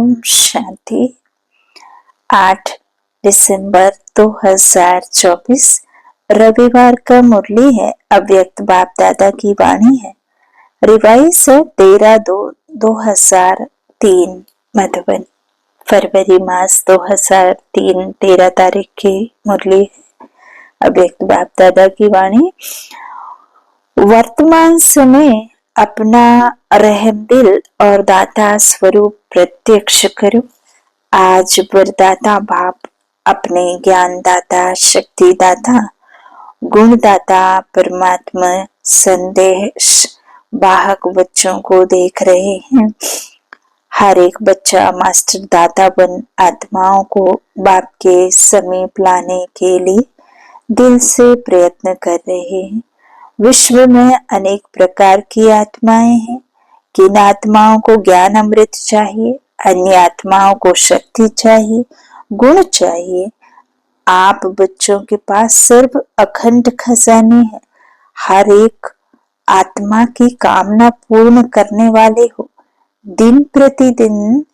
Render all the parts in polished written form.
ओम शांति। 8 दिसंबर 2024 रविवार का मुरली है। अव्यक्त बाप दादा की वाणी है। रिवाइज है 13/2/2003 मधुबन। फरवरी मास 2003 13 तारीख की मुरली है। अव्यक्त बाप दादा की वाणी। वर्तमान समय अपना रहम दिल और दाता स्वरूप प्रत्यक्ष करो। आज वरदाता बाप अपने ज्ञान दाता, शक्ति दाता, गुण दाता, परमात्मा संदेश वाहक बच्चों को देख रहे हैं। हर एक बच्चा मास्टर दाता बन आत्माओं को बाप के समीप लाने के लिए दिल से प्रयत्न कर रहे हैं। विश्व में अनेक प्रकार की आत्माएं हैं। किन आत्माओं को ज्ञान अमृत चाहिए, अन्य आत्माओं को शक्ति चाहिए, गुण चाहिए। आप बच्चों के पास सर्व अखंड खजाने हैं। हर एक आत्मा की कामना पूर्ण करने वाले हो। दिन प्रतिदिन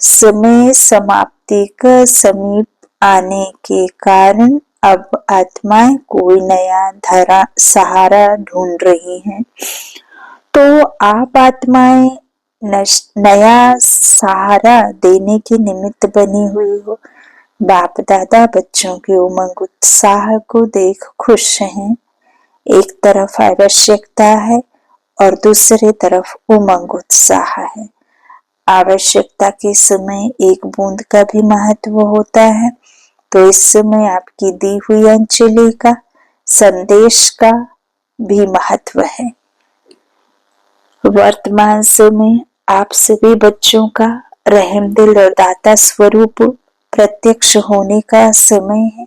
समय समाप्ति का समीप आने के कारण अब आत्माएं कोई नया सहारा ढूंढ रही हैं। तो आप आत्माएं नया सहारा देने के निमित्त बनी हुई हो। बाप दादा बच्चों के उमंग उत्साह को देख खुश हैं। एक तरफ आवश्यकता है और दूसरी तरफ उमंग उत्साह है। आवश्यकता के समय एक बूंद का भी महत्व होता है, तो इस समय आपकी दी हुई अंजलि का, संदेश का भी महत्व है। वर्तमान समय आप सभी बच्चों का रहम दिल और दाता स्वरूप प्रत्यक्ष होने का समय है।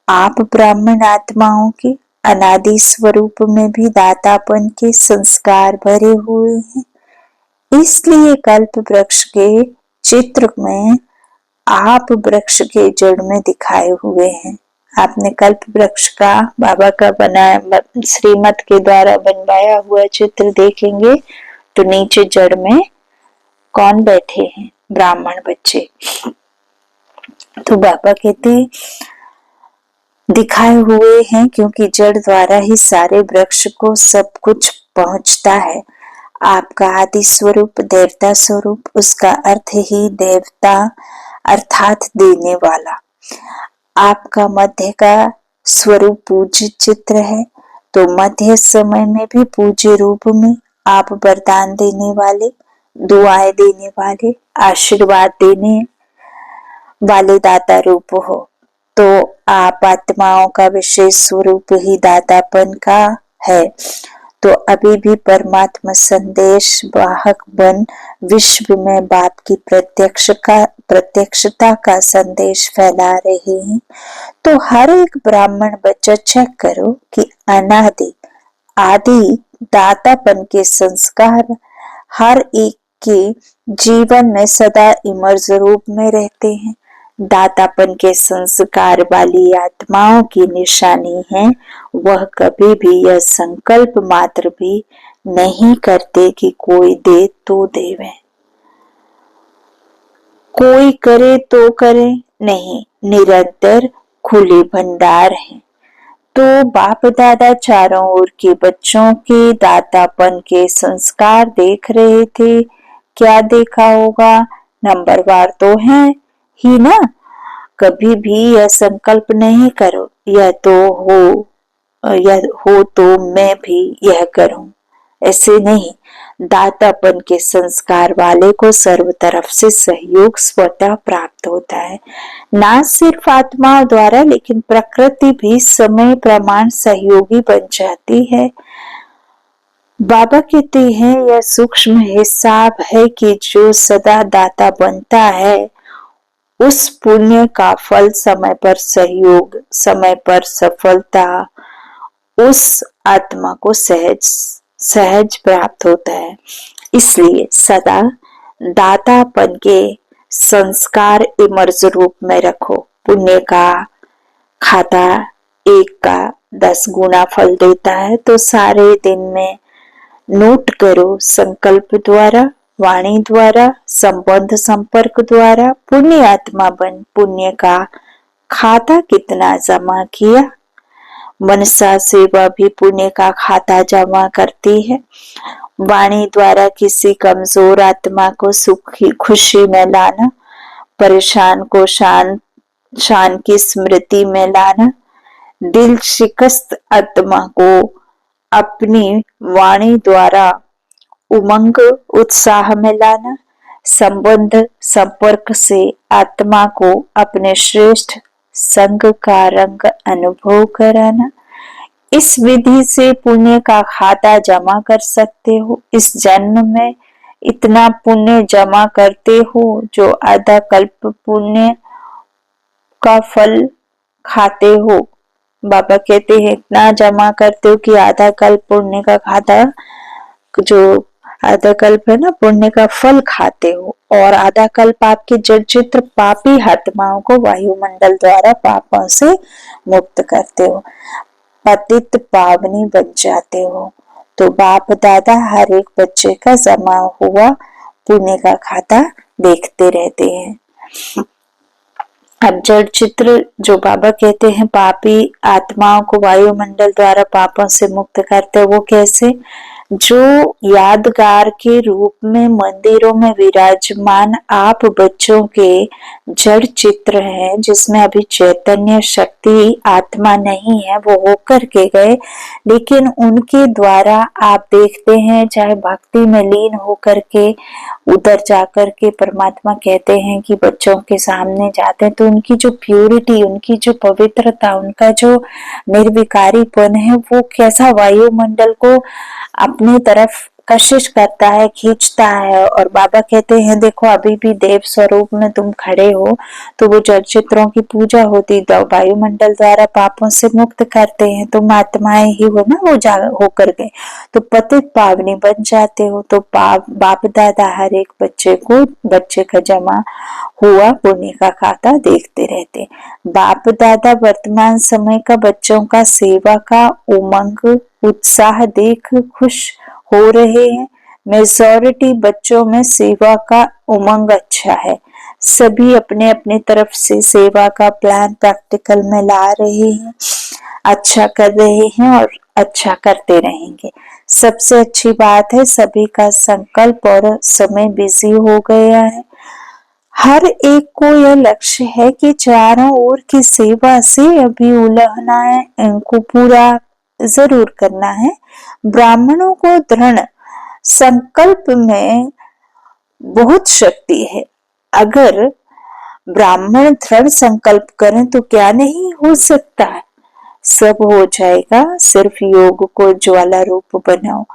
आप ब्राह्मण आत्माओं के अनादि स्वरूप में भी दातापन के संस्कार भरे हुए हैं। इसलिए कल्प वृक्ष के चित्र में आप वृक्ष के जड़ में दिखाए हुए हैं। आपने कल्प वृक्ष का बाबा का बनाया श्रीमत के द्वारा बनवाया हुआ चित्र देखेंगे तो नीचे जड़ में कौन बैठे हैं? ब्राह्मण बच्चे। तो बाबा कहते दिखाए हुए हैं क्योंकि जड़ द्वारा ही सारे वृक्ष को सब कुछ पहुंचता है। आपका आदि स्वरूप देवता स्वरूप, उसका अर्थ ही देवता अर्थात देने वाला। आपका मध्य का स्वरूप पूज्य चित्र है, तो मध्य समय में भी पूज्य रूप में आप वरदान देने वाले, दुआएं देने वाले, आशीर्वाद देने वाले दाता रूप हो। तो आप आत्माओं का विशेष स्वरूप ही दातापन का है। तो अभी भी परमात्मा संदेश वाहक बन विश्व में बाप की प्रत्यक्षता का संदेश फैला रहे हैं। तो हर एक ब्राह्मण बच्चा चेक करो कि अनादि आदि दातापन के संस्कार हर एक के जीवन में सदा इमर्ज रूप में रहते हैं। दातापन के संस्कार वाली आत्माओं की निशानी है, वह कभी भी यह संकल्प मात्र भी नहीं करते कि कोई दे तो देवे, कोई करे तो करे, नहीं, निरंतर खुले भंडार है। तो बाप दादा चारों ओर के बच्चों के दातापन के संस्कार देख रहे थे। क्या देखा होगा? नंबरवार तो है ही ना। कभी भी यह संकल्प नहीं करो यह हो तो मैं भी यह करूं, ऐसे नहीं। दातापन के संस्कार वाले को सर्व तरफ से सहयोग स्वतः प्राप्त होता है। ना सिर्फ आत्माओं द्वारा लेकिन प्रकृति भी समय प्रमाण सहयोगी बन जाती है। बाबा कहते हैं यह सूक्ष्म हिसाब है कि जो सदा दाता बनता है उस पुण्य का फल समय पर सहयोग, समय पर सफलता उस आत्मा को सहज प्राप्त होता है। इसलिए सदा दातापन के संस्कार इमर्ज रूप में रखो। पुण्य का खाता 1 का 10 गुना फल देता है, तो सारे दिन में नोट करो संकल्प द्वारा वाणी द्वारा, संबंध संपर्क द्वारा पुण्य आत्मा बन पुण्य का खाता कितना जमा किया। मनसा सेवा भी पुण्य का खाता जमा करती है। वाणी द्वारा किसी कमजोर आत्मा को सुखी खुशी में लाना, परेशान को शान की स्मृति में लाना, दिल शिकस्त आत्मा को अपनी वाणी द्वारा उमंग उत्साह में लाना, संबंध संपर्क से आत्मा को अपने श्रेष्ठ संग का रंग अनुभव कराना। इस विधि से पुण्य का खाता जमा कर सकते हो। इस जन्म में इतना पुण्य जमा करते हो जो आधा कल्प पुण्य का फल खाते हो। बाबा कहते हैं इतना जमा करते हो कि आधा कल्प पुण्य का खाता, जो आधा कल्प है ना, पुण्य का फल खाते हो, और आधा कल्प आपके जड़ चित्र पापी आत्माओं को वायुमंडल द्वारा पापों से मुक्त करते हो, पतित पावनी बन जाते हो। तो बाप दादा हर एक बच्चे का जमा हुआ पुण्य का खाता देखते रहते हैं। अब जड़ चित्र जो बाबा कहते हैं पापी आत्माओं को वायुमंडल द्वारा पापों से मुक्त करते, वो कैसे? जो यादगार के रूप में मंदिरों में विराजमान आप बच्चों के जड़ चित्र हैं, जिसमें अभी चैतन्य शक्ति आत्मा नहीं है, वो होकर के गए, लेकिन उनके द्वारा आप देखते हैं, चाहे भक्ति में लीन होकर के उधर जाकर के परमात्मा कहते हैं कि बच्चों के सामने जाते हैं, तो उनकी जो प्यूरिटी, उनकी जो पवित्रता, उनका जो निर्विकारीपन है, वो कैसा वायुमंडल को अपनी तरफ कशिश करता है, खींचता है। और बाबा कहते हैं देखो अभी भी देव स्वरूप में तुम खड़े हो, तो वो जड़ चित्रों की पूजा होती, तो वायुमंडल द्वारा पापों से मुक्त करते हैं, तुम आत्माएं ही हो ना, वो जा होकर गए, तो पतित पावनी बन जाते हो। तो बाप दादा हर एक बच्चे का जमा हुआ पुण्य का खाता देखते रहते। बाप दादा वर्तमान समय का बच्चों का सेवा का उमंग उत्साह देख खुश हो रहे हैं। मेजॉरिटी बच्चों में सेवा का उमंग अच्छा है, सभी अपने अपने तरफ से सेवा का प्लान प्रैक्टिकल में ला रहे हैं, अच्छा कर रहे हैं और अच्छा करते रहेंगे। सबसे अच्छी बात है सभी का संकल्प और समय बिजी हो गया है। हर एक को यह लक्ष्य है कि चारों ओर की सेवा से अभी उलहना है, इनको पूरा जरूर करना है। ब्राह्मणों को दृढ़ संकल्प में बहुत शक्ति है। अगर ब्राह्मण दृढ़ संकल्प करें तो क्या नहीं हो सकता है, सब हो जाएगा। सिर्फ योग को ज्वाला रूप बनाओ,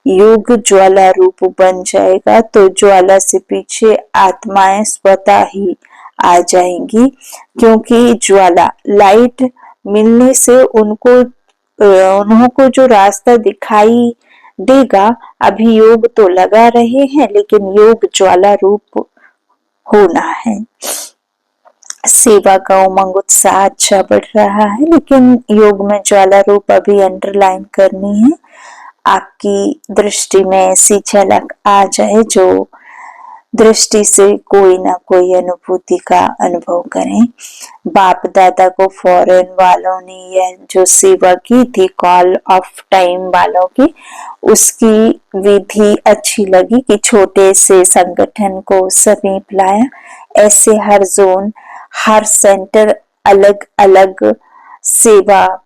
योग ज्वाला रूप बन जाएगा तो ज्वाला से पीछे आत्माएं स्वतः ही आ जाएंगी, क्योंकि ज्वाला लाइट मिलने से उनको जो रास्ता दिखाई देगा। अभी योग तो लगा रहे हैं, लेकिन योग ज्वाला रूप होना है। सेवा का उमंग उत्साह अच्छा बढ़ रहा है, लेकिन योग में ज्वाला रूप अभी अंडरलाइन करनी है। आपकी दृष्टि में ऐसी झलक आ जाए जो दृष्टि से कोई ना कोई अनुभूति का अनुभव करें। बाप दादा को फॉरेन वालों ने यह जो सेवा की थी कॉल ऑफ टाइम वालों की, उसकी विधि अच्छी लगी कि छोटे से संगठन को समीप लाया। ऐसे हर जोन, हर सेंटर अलग अलग सेवा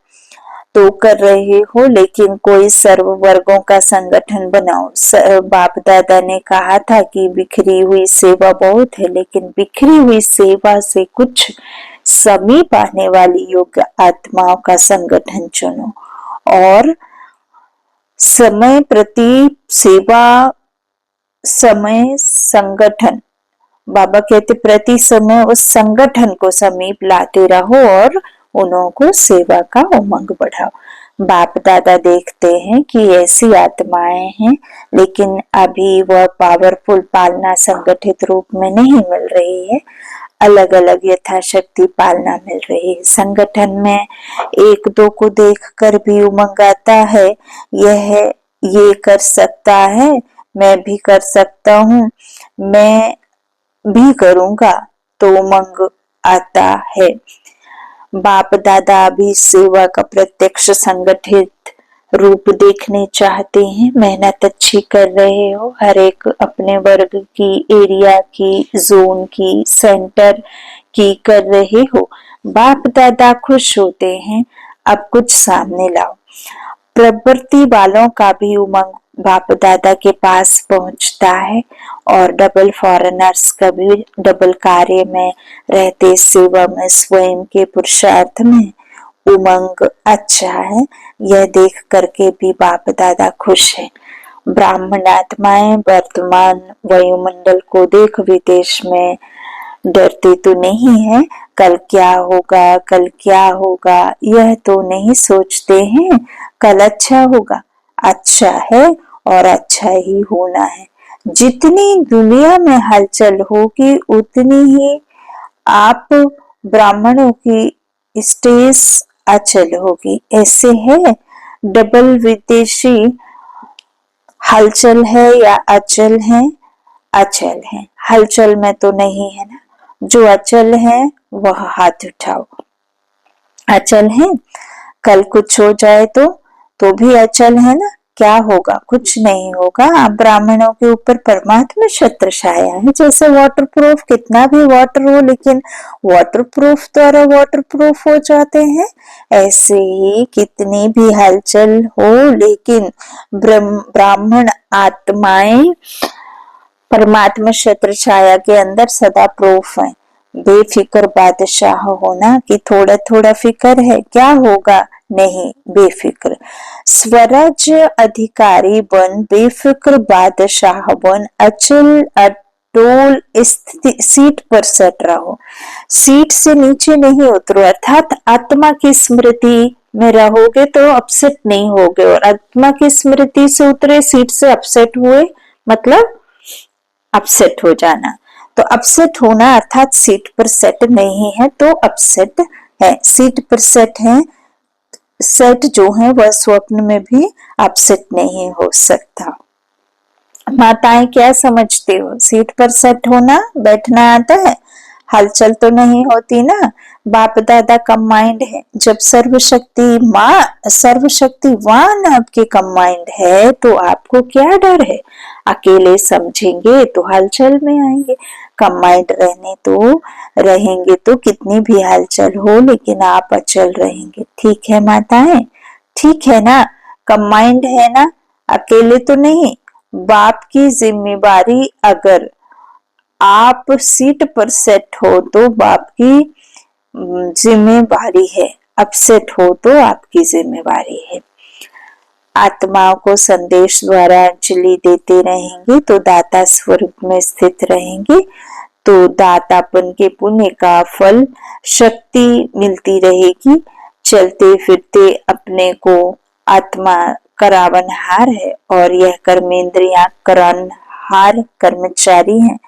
तो कर रहे हो, लेकिन कोई सर्व वर्गों का संगठन बनाओ। बाप दादा ने कहा था कि बिखरी हुई सेवा बहुत है, लेकिन बिखरी हुई सेवा से कुछ समीप आने वाली योग्य आत्माओं का संगठन चुनो, और समय प्रति सेवा, समय संगठन, बाबा कहते प्रति समय उस संगठन को समीप लाते रहो और उनको सेवा का उमंग बढ़ाओ। बाप दादा देखते हैं कि ऐसी आत्माएं हैं, लेकिन अभी वह पावरफुल पालना संगठित रूप में नहीं मिल रही है, अलग अलग यथाशक्ति पालना मिल रही है। संगठन में एक दो को देखकर भी उमंग आता है, यह ये कर सकता है, मैं भी कर सकता हूँ, मैं भी करूँगा, तो उमंग आता है। बाप दादा भी सेवा का प्रत्यक्ष संगठित रूप देखने चाहते हैं। मेहनत अच्छी कर रहे हो, हर एक अपने वर्ग की, एरिया की, जोन की, सेंटर की कर रहे हो। बाप दादा खुश होते हैं। अब कुछ सामने लाओ। प्रवृत्ति वालों का भी उमंग बाप दादा के पास पहुंचता है और डबल फॉरेनर्स का भी डबल कार्य में रहते, सेवा में, स्वयं के पुरुषार्थ में उमंग अच्छा है। यह देख करके भी बाप दादा खुश है। ब्राह्मण आत्माएं वर्तमान वायुमंडल को देख विदेश में डरते तो नहीं है। कल क्या होगा, कल क्या होगा, यह तो नहीं सोचते हैं। कल अच्छा होगा, अच्छा है और अच्छा ही होना है। जितनी दुनिया में हलचल होगी उतनी ही आप ब्राह्मणों की स्टेज अचल होगी। ऐसे है। डबल विदेशी हलचल है या अचल है? अचल है। हलचल में तो नहीं है ना। जो अचल है वह हाथ उठाओ। अचल है। कल कुछ हो जाए तो भी अचल है ना। क्या होगा? कुछ नहीं होगा। आप ब्राह्मणों के ऊपर परमात्मा छत्र छाया है। जैसे वाटरप्रूफ, कितना भी वाटर हो लेकिन वाटरप्रूफ द्वारा वाटरप्रूफ हो जाते हैं, ऐसे ही कितनी भी हलचल हो लेकिन ब्राह्मण आत्माएं परमात्मा छत्र छाया के अंदर सदा प्रूफ है। बेफिक्र बादशाह होना कि थोड़ा थोड़ा फिक्र है, क्या होगा? नहीं, बेफिक्र स्वराज अधिकारी बन, बेफिक्र बादशाह बन, अचल अटोल सीट पर सेट रहो। सीट से नीचे नहीं उतरो, अर्थात आत्मा की स्मृति में रहोगे तो अपसेट नहीं होगे। और आत्मा की स्मृति से उतरे, सीट से अपसेट हुए मतलब अपसेट हो जाना। तो अपसेट होना अर्थात सीट पर सेट नहीं है तो अपसेट है। सीट पर सेट है, सेट जो है वह स्वप्न में भी अपसेट नहीं हो सकता। माताएं क्या समझते हो? सीट पर सेट होना, बैठना आता है, हलचल तो नहीं होती ना। बाप दादा कंबाइंड है। जब सर्वशक्तिवान आपके कंबाइंड है तो आपको क्या डर है? अकेले समझेंगे तो हलचल में आएंगे। कंबाइंड रहेंगे तो कितनी भी हलचल हो लेकिन आप अचल रहेंगे। ठीक है माताएं? ठीक है ना? कंबाइंड है ना, अकेले तो नहीं। बाप की जिम्मेवारी, अगर आप सीट पर सेट हो तो बाप की जिम्मेवारी है, अपसेट हो तो आपकी जिम्मेवारी है। आत्माओं को संदेश द्वारा अंजलि देते रहेंगे तो दाता स्वरूप में स्थित रहेंगे, तो दातापन के पुण्य का फल शक्ति मिलती रहेगी। चलते फिरते अपने को आत्मा करावनहार है और यह कर्मेंद्रियां करावनहार कर्मचारी हैं।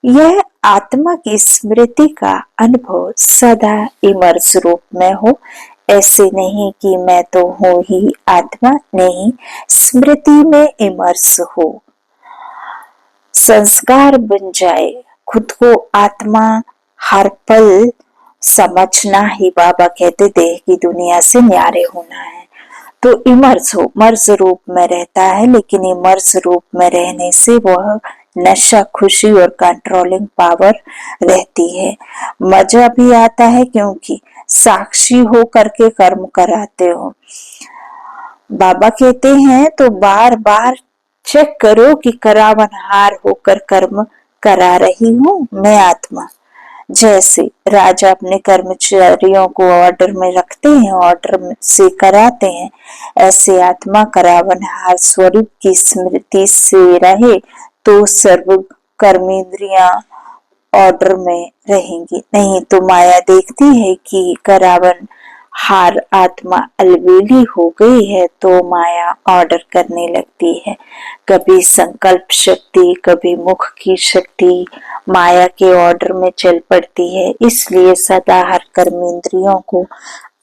यह आत्मा की स्मृति का अनुभव सदा इमर्स रूप में हो। ऐसे नहीं कि मैं तो हूं ही आत्मा, नहीं, स्मृति में इमर्स हो, संस्कार बन जाए, खुद को आत्मा हर पल समझना ही बाबा कहते देह की दुनिया से न्यारे होना है। तो इमर्स हो, मर्ज रूप में रहता है लेकिन इमर्स रूप में रहने से वह नशा, खुशी और कंट्रोलिंग पावर रहती है। मजा भी आता है क्योंकि साक्षी हो करके कर्म कराते हो। बाबा कहते हैं तो बार बार चेक करो कि करावनहार होकर कर्म करा रही हूँ मैं आत्मा। जैसे राजा अपने कर्मचारियों को ऑर्डर में रखते हैं, ऑर्डर से कराते हैं, ऐसे आत्मा करावनहार स्वरूप की स्मृति से रहे तो सर्व कर्मेंद्रियां ऑर्डर में रहेंगी। नहीं तो माया देखती है कि करावन हार आत्मा अलबेली हो गई है तो माया ऑर्डर करने लगती है। कभी संकल्प शक्ति, कभी मुख की शक्ति माया के ऑर्डर में चल पड़ती है। इसलिए सदा हर कर्मेंद्रियों को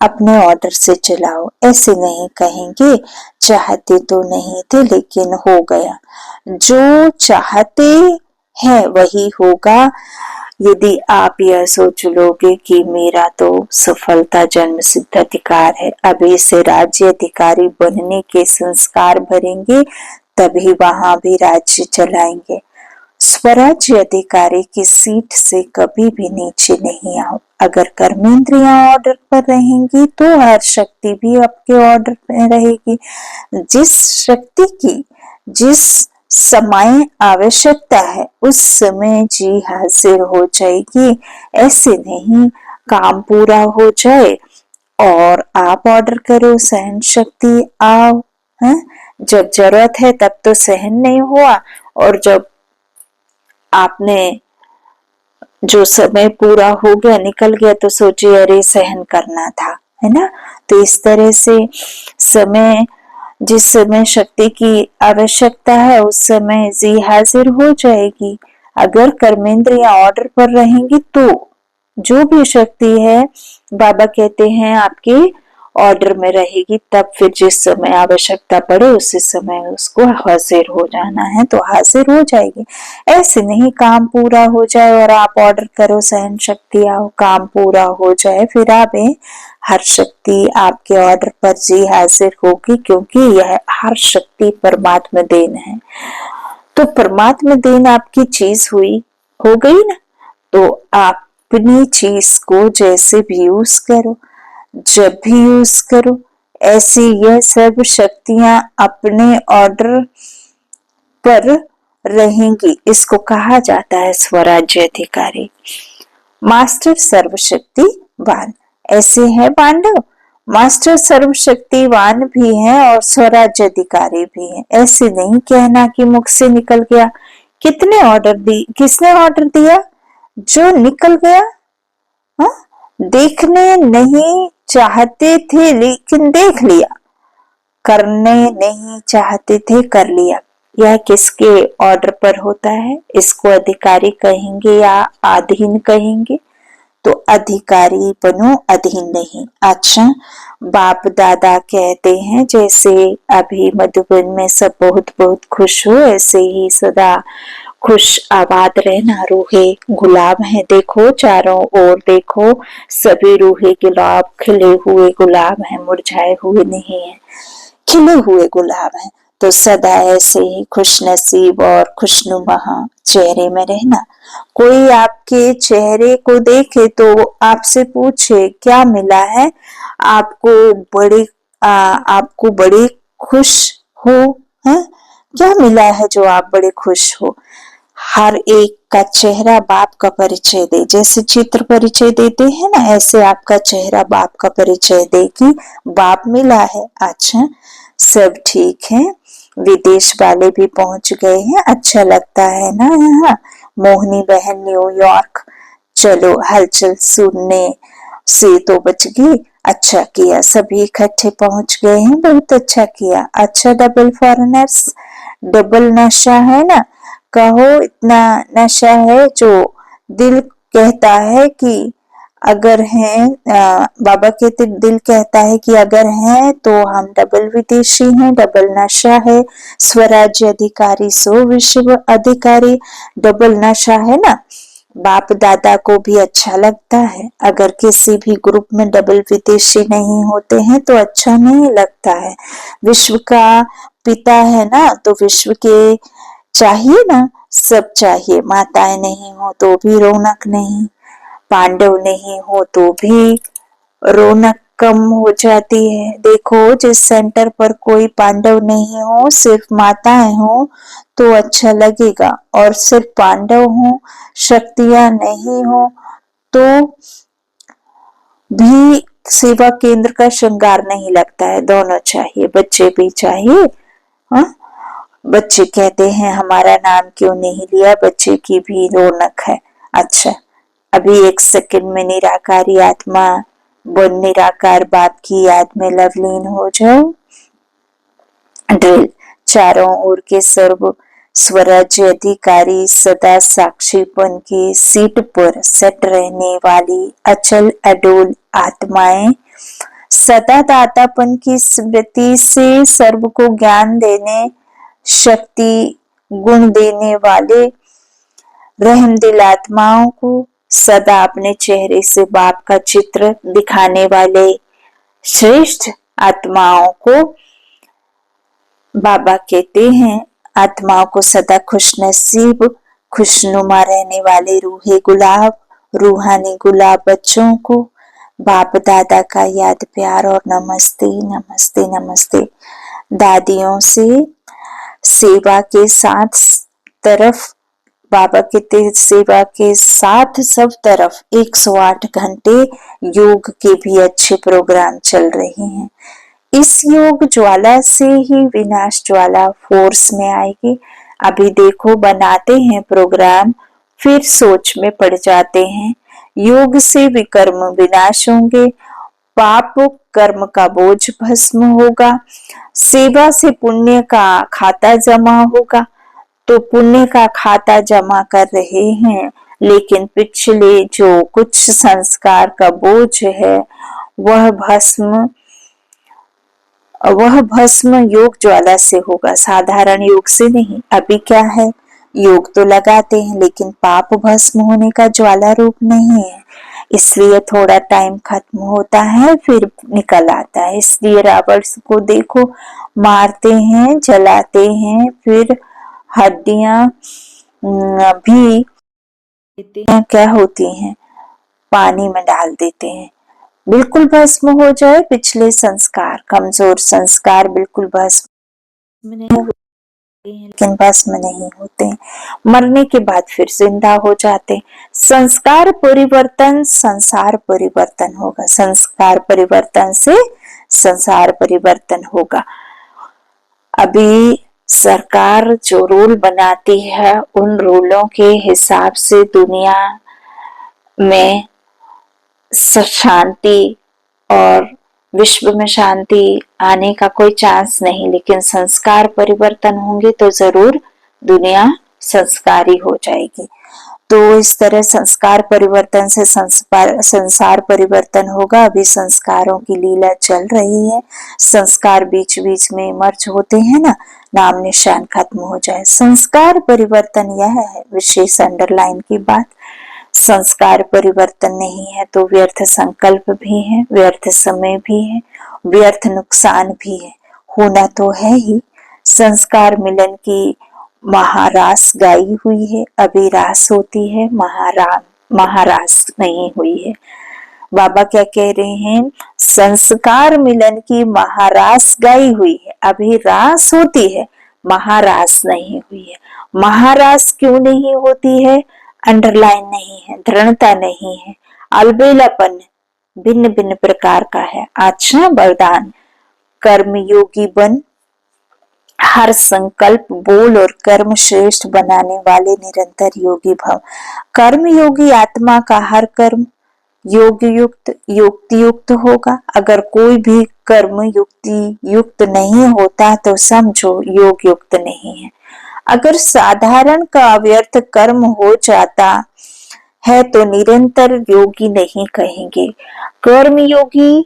अपने ऑर्डर से चलाओ। ऐसे नहीं कहेंगे चाहते तो नहीं थे लेकिन हो गया। जो चाहते हैं वही होगा। यदि आप यह सोच लोगे कि मेरा तो सफलता जन्म सिद्ध अधिकार है, अभी से राज्य अधिकारी बनने के संस्कार भरेंगे, तभी वहां भी राज्य चलाएंगे। स्वराज्य अधिकारी की सीट से कभी भी नीचे नहीं आओ। अगर कर्मेंद्रियां ऑर्डर पर रहेंगी तो हर शक्ति भी आपके ऑर्डर में रहेगी। जिस शक्ति की जिस समय आवश्यकता है उस समय जी हाजिर हो जाएगी। ऐसे नहीं काम पूरा हो जाए और आप ऑर्डर करो सहन शक्ति आओ है। जब जरूरत है तब तो सहन नहीं हुआ, और जब आपने जो समय पूरा हो गया निकल गया तो सोचिए अरे सहन करना था, है ना। तो इस तरह से समय, जिस समय शक्ति की आवश्यकता है उस समय जी हाजिर हो जाएगी। अगर कर्मेंद्रियां ऑर्डर पर रहेंगी तो जो भी शक्ति है बाबा कहते हैं आपके ऑर्डर में रहेगी, तब फिर जिस समय आवश्यकता पड़े उसी समय उसको हाजिर हो जाना है तो हाजिर हो जाएगी। ऐसे नहीं काम पूरा हो जाए और आप ऑर्डर करो सहन शक्ति आओ, काम पूरा हो जाए फिर आवे, हर शक्ति आपके ऑर्डर पर जी हाजिर होगी, क्योंकि यह हर शक्ति परमात्मा देन है। तो परमात्मा देन आपकी चीज हुई, हो गई ना, तो आप अपनी चीज को जैसे भी यूज करो, जब भी यूज करो, ऐसी यह सब शक्तियां अपने ऑर्डर पर रहेंगी। इसको कहा जाता है स्वराज्य अधिकारी। मास्टर सर्वशक्तिवान, ऐसे है पांडव, मास्टर सर्वशक्तिवान भी है और स्वराज्य अधिकारी भी है। ऐसे नहीं कहना कि मुख से निकल गया। कितने ऑर्डर दी, किसने ऑर्डर दिया? जो निकल गया। हा? देखने नहीं चाहते थे लेकिन देख लिया, करने नहीं चाहते थे कर लिया। यह किसके ऑर्डर पर होता है? इसको अधिकारी कहेंगे या अधीन कहेंगे? तो अधिकारी बनो, अधीन नहीं। अच्छा, बाप दादा कहते हैं जैसे अभी मधुबन में सब बहुत बहुत खुश हो, ऐसे ही सदा खुश आबाद रहना। रूहे गुलाब है, देखो चारों ओर देखो, सभी रूहे गुलाब खिले हुए गुलाब है, मुरझाए हुए नहीं है, खिले हुए गुलाब है। तो सदा ऐसे ही खुश नसीब और खुशनुमा चेहरे में रहना। कोई आपके चेहरे को देखे तो आपसे पूछे क्या मिला है, आपको बड़े खुश हो, है? क्या मिला है जो आप बड़े खुश हो? हर एक का चेहरा बाप का परिचय दे। जैसे चित्र परिचय देते हैं ना, ऐसे आपका चेहरा बाप का परिचय दे कि बाप मिला है। अच्छा, सब ठीक है। विदेश वाले भी पहुंच गए हैं, अच्छा लगता है ना यहाँ। मोहनी बहन न्यूयॉर्क, चलो हलचल सुनने से तो बच गई। अच्छा किया, सभी इकट्ठे पहुंच गए हैं, बहुत अच्छा किया। अच्छा, डबल फॉरेनर्स, डबल नशा है ना, कहो इतना नशा है जो दिल कहता है कि अगर है, बाबा कहते दिल कहता है कि अगर है तो हम डबल विदेशी हैं, डबल नशा है। स्वराज्य अधिकारी सो विश्व अधिकारी, डबल नशा है ना। बाप दादा को भी अच्छा लगता है। अगर किसी भी ग्रुप में डबल विदेशी नहीं होते हैं तो अच्छा नहीं लगता है। विश्व का पिता है ना, तो विश्व के चाहिए ना, सब चाहिए। माताएं नहीं हो तो भी रौनक नहीं, पांडव नहीं हो तो भी रौनक कम हो जाती है। देखो जिस सेंटर पर कोई पांडव नहीं हो, सिर्फ माताएं हो तो अच्छा लगेगा, और सिर्फ पांडव हो, शक्तियां नहीं हो तो भी सेवा केंद्र का श्रृंगार नहीं लगता है। दोनों चाहिए, बच्चे भी चाहिए। हा? बच्चे कहते हैं हमारा नाम क्यों नहीं लिया, बच्चे की भी रौनक है। अच्छा, अभी एक सेकंड में निराकारी आत्मा बन निराकार बाप की याद में लवलीन हो जाओ। ड्रिल, चारों ओर के सर्व स्वराज्य अधिकारी सदा साक्षीपन की सीट पर सेट रहने वाली अचल अडोल आत्माएं सदा दातापन की स्मृति से सर्व को ज्ञान देने, शक्ति गुण देने वाले रहमदिल आत्माओं को, सदा अपने चेहरे से बाप का चित्र दिखाने वाले श्रेष्ठ आत्माओं को बाबा कहते हैं। आत्माओं को सदा खुशनसीब खुशनुमा रहने वाले रूहे गुलाब, रूहानी गुलाब बच्चों को बाप दादा का याद प्यार और नमस्ते नमस्ते नमस्ते। दादियों से सेवा के साथ तरफ बाबा के सेवा के साथ सब तरफ 108 घंटे योग के भी अच्छे प्रोग्राम चल रहे हैं। इस योग ज्वाला से ही विनाश ज्वाला फोर्स में आएगी। अभी देखो बनाते हैं प्रोग्राम, फिर सोच में पड़ जाते हैं। योग से विकर्म विनाश होंगे, पाप कर्म का बोझ भस्म होगा, सेवा से पुण्य का खाता जमा होगा। तो पुण्य का खाता जमा कर रहे हैं, लेकिन पिछले जो कुछ संस्कार का बोझ है वह भस्म योग ज्वाला से होगा, साधारण योग से नहीं। अभी क्या है, योग तो लगाते हैं लेकिन पाप भस्म होने का ज्वाला रूप नहीं है, इसलिए थोड़ा टाइम खत्म होता है फिर निकल आता है। इसलिए रावण को देखो, मारते हैं, जलाते हैं, फिर हड्डियां भी क्या होती हैं, पानी में डाल देते हैं, बिल्कुल भस्म हो जाए। पिछले संस्कार, कमजोर संस्कार बिल्कुल भस्म नहीं होते हैं, लेकिन भस्म नहीं होते, मरने के बाद फिर जिंदा हो जाते। संस्कार परिवर्तन संसार परिवर्तन होगा, संस्कार परिवर्तन से संसार परिवर्तन होगा। अभी सरकार जो रूल बनाती है उन रूलों के हिसाब से दुनिया में शांति और विश्व में शांति आने का कोई चांस नहीं, लेकिन संस्कार परिवर्तन होंगे तो जरूर दुनिया संस्कारी हो जाएगी। तो इस तरह संस्कार परिवर्तन से संसार परिवर्तन होगा। अभी संस्कारों की लीला चल रही है, संस्कार बीच बीच में मर्ज होते हैं ना, नाम निशान खत्म हो जाए। संस्कार परिवर्तन यह है विशेष अंडरलाइन की बात। संस्कार परिवर्तन नहीं है तो व्यर्थ संकल्प भी है, व्यर्थ समय भी है, व्यर्थ नुकसान भी है, होना तो है ही। संस्कार मिलन की महारास गाई हुई है, अभी रास होती है, महारास नहीं हुई है। बाबा क्या कह रहे हैं, संस्कार मिलन की महारास गाई हुई है, अभी रास होती है, महारास नहीं हुई है। महारास क्यों नहीं होती है, अंडरलाइन नहीं है, दृढ़ता नहीं है, अलबेलापन भिन्न भिन्न प्रकार का है। अच्छा वरदान, कर्म योगी बन, हर संकल्प बोल और कर्म श्रेष्ठ बनाने वाले निरंतर योगी भव। कर्म योगी आत्मा का हर कर्म योग युक्त युक्ति युक्त होगा। अगर कोई भी कर्म युक्ति युक्त नहीं होता तो समझो योग युक्त नहीं है। अगर साधारण का व्यर्थ कर्म हो जाता है तो निरंतर योगी नहीं कहेंगे। कर्म योगी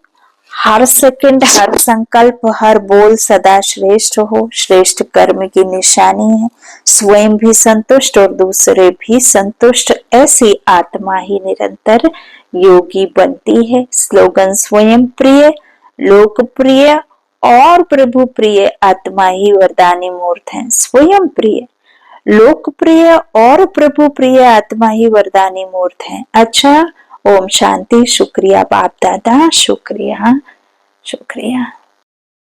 हर सेकंड, हर संकल्प, हर बोल सदा श्रेष्ठ हो, श्रेष्ठ कर्म की निशानी है। स्वयं भी संतुष्ट और दूसरे भी संतुष्ट, ऐसी आत्मा ही निरंतर योगी बनती है। स्लोगन, स्वयं प्रिय, लोकप्रिय और प्रभु प्रिय आत्मा ही वरदानी मूर्त है। स्वयं प्रिय, लोकप्रिय और प्रभु प्रिय आत्मा ही वरदानी मूर्त है। अच्छा, ओम शांति। शुक्रिया बाप दादा, शुक्रिया शुक्रिया।